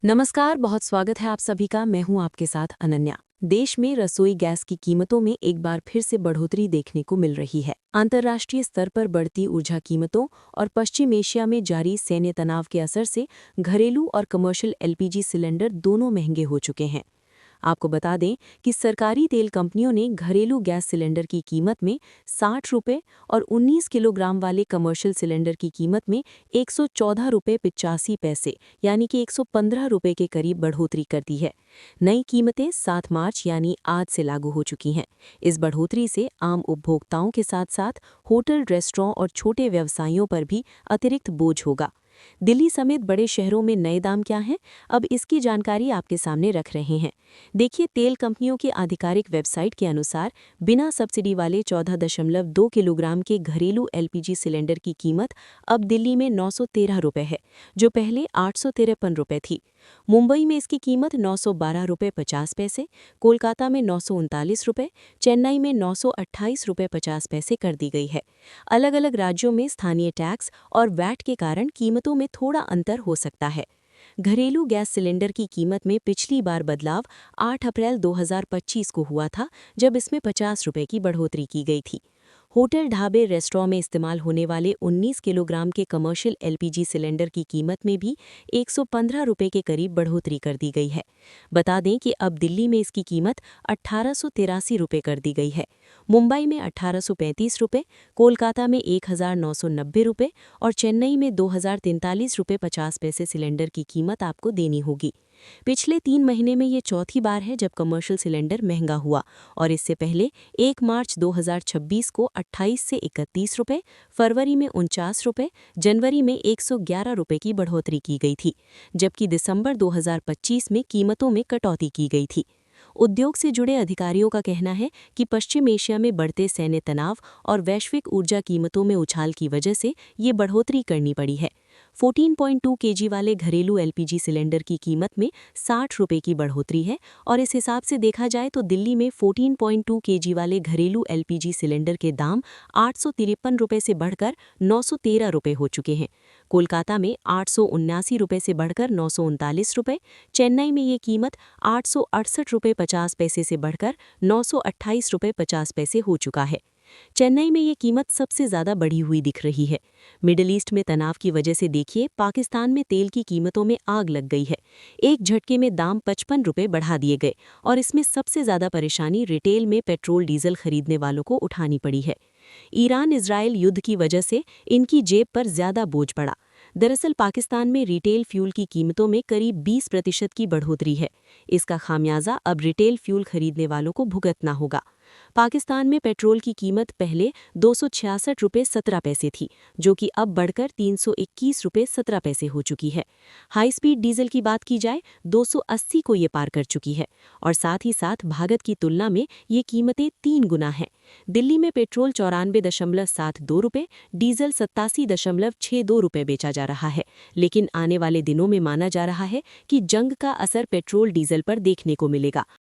नमस्कार, बहुत स्वागत है आप सभी का। मैं हूं आपके साथ अनन्या। देश में रसोई गैस की कीमतों में एक बार फिर से बढ़ोतरी देखने को मिल रही है। अंतर्राष्ट्रीय स्तर पर बढ़ती ऊर्जा कीमतों और पश्चिम एशिया में जारी सैन्य तनाव के असर से घरेलू और कमर्शियल एलपीजी सिलेंडर दोनों महंगे हो चुके हैं। आपको बता दें कि सरकारी तेल कंपनियों ने घरेलू गैस सिलेंडर की कीमत में 60 रुपये और 19 किलोग्राम वाले कमर्शियल सिलेंडर की कीमत में 114 रुपये 85 पैसे यानी कि 115 रुपये के करीब बढ़ोतरी कर दी है। नई कीमतें 7 मार्च यानी आज से लागू हो चुकी हैं। इस बढ़ोतरी से आम उपभोक्ताओं के साथ साथ होटल, रेस्टोरेंट और छोटे व्यवसायियों पर भी अतिरिक्त बोझ होगा। दिल्ली समेत बड़े शहरों में नए दाम क्या हैं, अब इसकी जानकारी आपके सामने रख रहे हैं। देखिए, तेल कंपनियों की आधिकारिक वेबसाइट के अनुसार बिना सब्सिडी वाले 14.2 किलोग्राम के घरेलू एलपीजी सिलेंडर की कीमत अब दिल्ली में 913 रुपये है, जो पहले 853 रुपये थी। मुंबई में इसकी कीमत 912 रुपये 50 पैसे, कोलकाता में 939 रुपये, चेन्नई में 928 रुपये 50 पैसे कर दी गई है। अलग अलग राज्यों में स्थानीय टैक्स और वैट के कारण कीमतों में थोड़ा अंतर हो सकता है। घरेलू गैस सिलेंडर की कीमत में पिछली बार बदलाव 8 अप्रैल 2025 को हुआ था, जब इसमें 50 रुपये की बढ़ोतरी की गई थी। होटल, ढाबे, रेस्टोरेंट में इस्तेमाल होने वाले 19 किलोग्राम के कमर्शियल एलपीजी सिलेंडर की कीमत में भी 115 रुपये के करीब बढ़ोतरी कर दी गई है। बता दें कि अब दिल्ली में इसकी कीमत 1883 रुपये कर दी गई है। मुंबई में 1835 रुपये, कोलकाता में 1990 रुपये और चेन्नई में 2043 रुपये 50 पैसे सिलेंडर की कीमत आपको देनी होगी। पिछले 3 महीने में ये चौथी बार है जब कमर्शियल सिलेंडर महंगा हुआ, और इससे पहले 1 मार्च 2026 को 28 से 31 रुपये, फरवरी में 49 रुपये, जनवरी में 111 रुपये की बढ़ोतरी की गई थी, जबकि दिसंबर 2025 में कीमतों में कटौती की गई थी। उद्योग से जुड़े अधिकारियों का कहना है कि पश्चिम एशिया में बढ़ते सैन्य तनाव और वैश्विक ऊर्जा कीमतों में उछाल की वजह से ये बढ़ोतरी करनी पड़ी है। 14.2 केजी वाले घरेलू एलपीजी सिलेंडर की कीमत में 60 रुपये की बढ़ोतरी है, और इस हिसाब से देखा जाए तो दिल्ली में 14.2 केजी वाले घरेलू एलपीजी सिलेंडर के दाम 853 रुपये से बढ़कर 913 रुपये हो चुके हैं। कोलकाता में 879 रुपये से बढ़कर 939 रुपये, चेन्नई में ये कीमत 868 रुपये 50 पैसे से बढ़कर 928 रुपये 50 पैसे हो चुका है। चेन्नई में ये कीमत सबसे ज़्यादा बढ़ी हुई दिख रही है। मिडिल ईस्ट में तनाव की वजह से देखिए, पाकिस्तान में तेल की कीमतों में आग लग गई है। एक झटके में दाम 55 रुपये बढ़ा दिए गए, और इसमें सबसे ज़्यादा परेशानी रिटेल में पेट्रोल डीजल खरीदने वालों को उठानी पड़ी है। ईरान इजराइल युद्ध की वजह से इनकी जेब पर ज़्यादा बोझ पड़ा। दरअसल पाकिस्तान में रिटेल फ्यूल की कीमतों में करीब 20% की बढ़ोतरी है। इसका खामियाजा अब रिटेल फ्यूल खरीदने वालों को भुगतना होगा। पाकिस्तान में पेट्रोल की कीमत पहले 266 रुपये 17 पैसे थी, जो कि अब बढ़कर 321 रुपये 17 पैसे हो चुकी है। हाई स्पीड डीजल की बात की जाए, 280 को ये पार कर चुकी है, और साथ ही साथ भारत की तुलना में ये कीमतें 3 गुना हैं। दिल्ली में पेट्रोल 94.72 रुपये, डीजल 87.62 रुपये बेचा जा रहा है, लेकिन आने वाले दिनों में माना जा रहा है कि जंग का असर पेट्रोल डीजल पर देखने को मिलेगा,